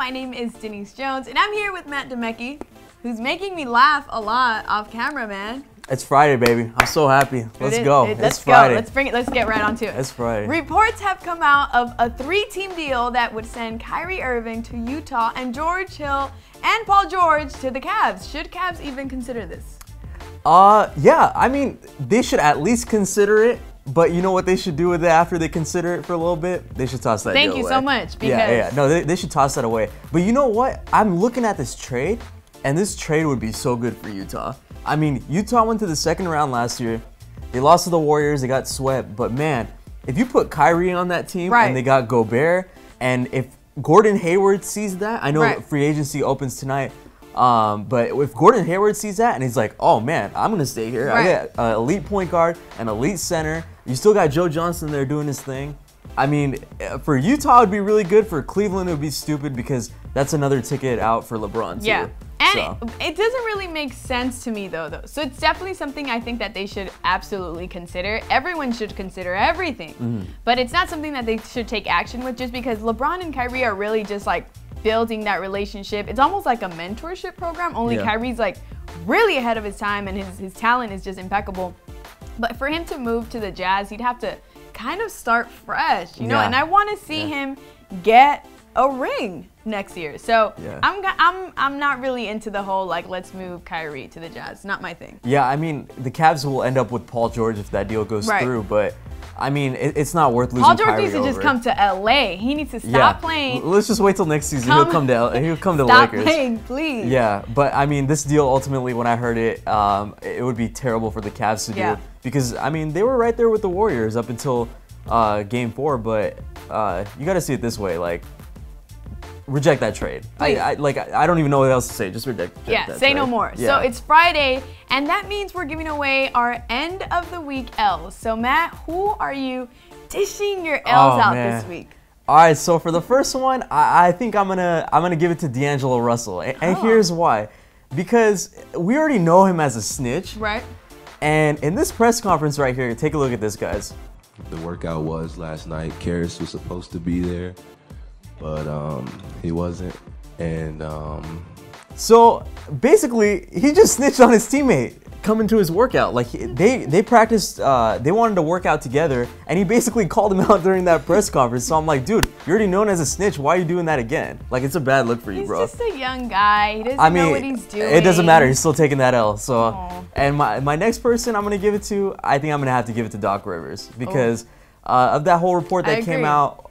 my name is Denise Jones, and I'm here with Matt Demecki, who's making me laugh a lot off camera, man. It's Friday, baby. I'm so happy. Let's go. Let's Friday. go. Let's bring it. Let's get right onto it. It's Friday. Reports have come out of a 3-team deal that would send Kyrie Irving to Utah and George Hill and Paul George to the Cavs. Should Cavs even consider this? Yeah. I mean, they should at least consider it. But you know what they should do with it after they consider it for a little bit? They should toss that deal away. Thank you so much. Because yeah. No, they should toss that away. But you know what? I'm looking at this trade, and this trade would be so good for Utah. I mean, Utah went to the second round last year. They lost to the Warriors. They got swept. But man, if you put Kyrie on that team and they got Gobert, and if Gordon Hayward sees that, I know free agency opens tonight. But if Gordon Hayward sees that and he's like, oh man, I'm going to stay here. I get an elite point guard, an elite center. You still got Joe Johnson there doing his thing. I mean, for Utah, it would be really good. For Cleveland, it would be stupid because that's another ticket out for LeBron, too. Yeah. And it doesn't really make sense to me, though. So it's definitely something I think that they should absolutely consider. Everyone should consider everything. But it's not something that they should take action with just because LeBron and Kyrie are really just like building that relationship. It's almost like a mentorship program, only Kyrie's like really ahead of his time and his talent is just impeccable. But for him to move to the Jazz, he'd have to kind of start fresh, you know? And I want to see him get a ring next year. So I'm not really into the whole like let's move Kyrie to the Jazz. Not my thing. Yeah, I mean the Cavs will end up with Paul George if that deal goes through, but I mean it's not worth losing. Paul George Kyrie needs to just come to LA. He needs to stop playing. Let's just wait till next season. He'll come to Lakers. Stop playing, please. Yeah, but I mean this deal ultimately, when I heard it, it would be terrible for the Cavs to do because I mean they were right there with the Warriors up until Game 4, but you got to see it this way, like. Reject that trade. I don't even know what else to say. Just reject that say trade. no more. So it's Friday, and that means we're giving away our end of the week L's. So Matt, who are you dishing your L's out this week? All right. So for the first one, I think I'm gonna give it to D'Angelo Russell, and here's why. Because we already know him as a snitch. Right. And in this press conference right here, take a look at this, guys. The workout was last night. Karras was supposed to be there, but he wasn't, and so basically he just snitched on his teammate coming to his workout. Like they practiced, they wanted to work out together, and he basically called him out during that press conference. So I'm like, dude, you're already known as a snitch. Why are you doing that again? Like it's a bad look for you, bro. He's just a young guy. He doesn't know what he's doing. It doesn't matter. He's still taking that L. So, and my next person I'm gonna give it to, I think I'm gonna have to give it to Doc Rivers because. Of that whole report that came out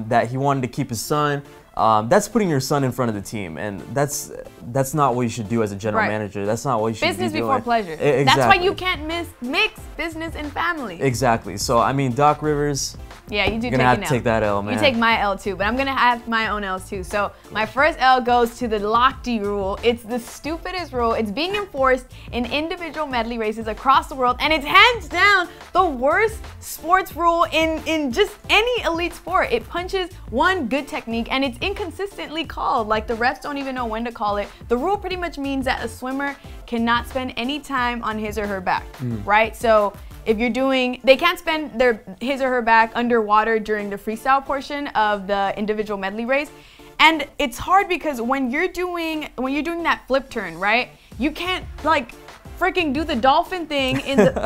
that he wanted to keep his son, that's putting your son in front of the team, and that's not what you should do as a general manager. That's not what you should do. Business before pleasure. Exactly. That's why you can't mix business and family. Exactly. So I mean, Doc Rivers. Yeah, you do. You're gonna have to take that L, man. You take my L too, but I'm gonna have my own L's too. So my first L goes to the Lochte rule. It's the stupidest rule. It's being enforced in individual medley races across the world, and it's hands down the worst sports rule in just any elite sport. It punches one good technique, and it's inconsistently called. Like the refs don't even know when to call it. The rule pretty much means that a swimmer cannot spend any time on his or her back, right? So if you're doing, they can't spend his or her back underwater during the freestyle portion of the individual medley race. And it's hard because when you're doing that flip turn, right? You can't like freaking do the dolphin thing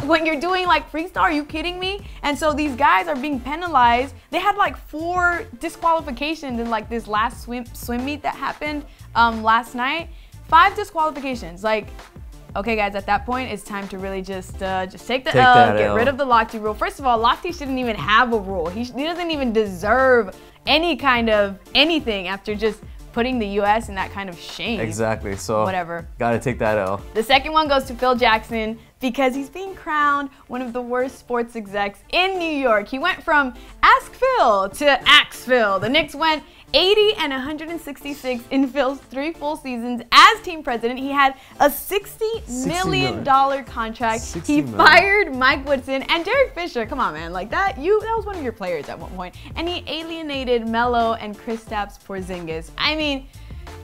when you're doing like freestyle. Are you kidding me? And so these guys are being penalized. They had like 4 disqualifications in like this last swim meet that happened last night. 5 disqualifications. Like, okay, guys, at that point, it's time to really just take the L, get rid of the Lochte rule. First of all, Lochte shouldn't even have a rule. He doesn't even deserve any kind of anything after just putting the U.S. in that kind of shame. Exactly. So whatever. Gotta take that L. The second one goes to Phil Jackson because he's being crowned one of the worst sports execs in New York. He went from Ask Phil to Axe Phil. The Knicks went 80 and 166 in Phil's 3 full seasons as team president. He had a $60 million contract. He fired Mike Woodson and Derek Fisher. Come on, man, like that was one of your players at one point. And he alienated Melo and Kristaps Porzingis. I mean,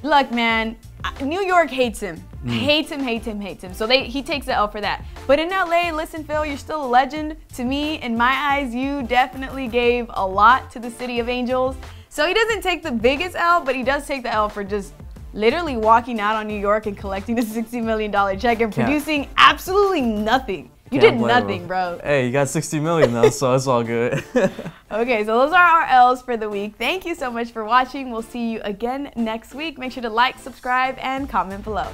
look, man, New York hates him. Hates him. So he takes the L for that. But in LA, listen, Phil, you're still a legend. To me, in my eyes, you definitely gave a lot to the City of Angels. So he doesn't take the biggest L, but he does take the L for just literally walking out on New York and collecting a $60 million check and producing absolutely nothing. You did nothing, bro. Hey, you got 60 million though, so it's all good. Okay, so those are our L's for the week. Thank you so much for watching. We'll see you again next week. Make sure to like, subscribe, and comment below.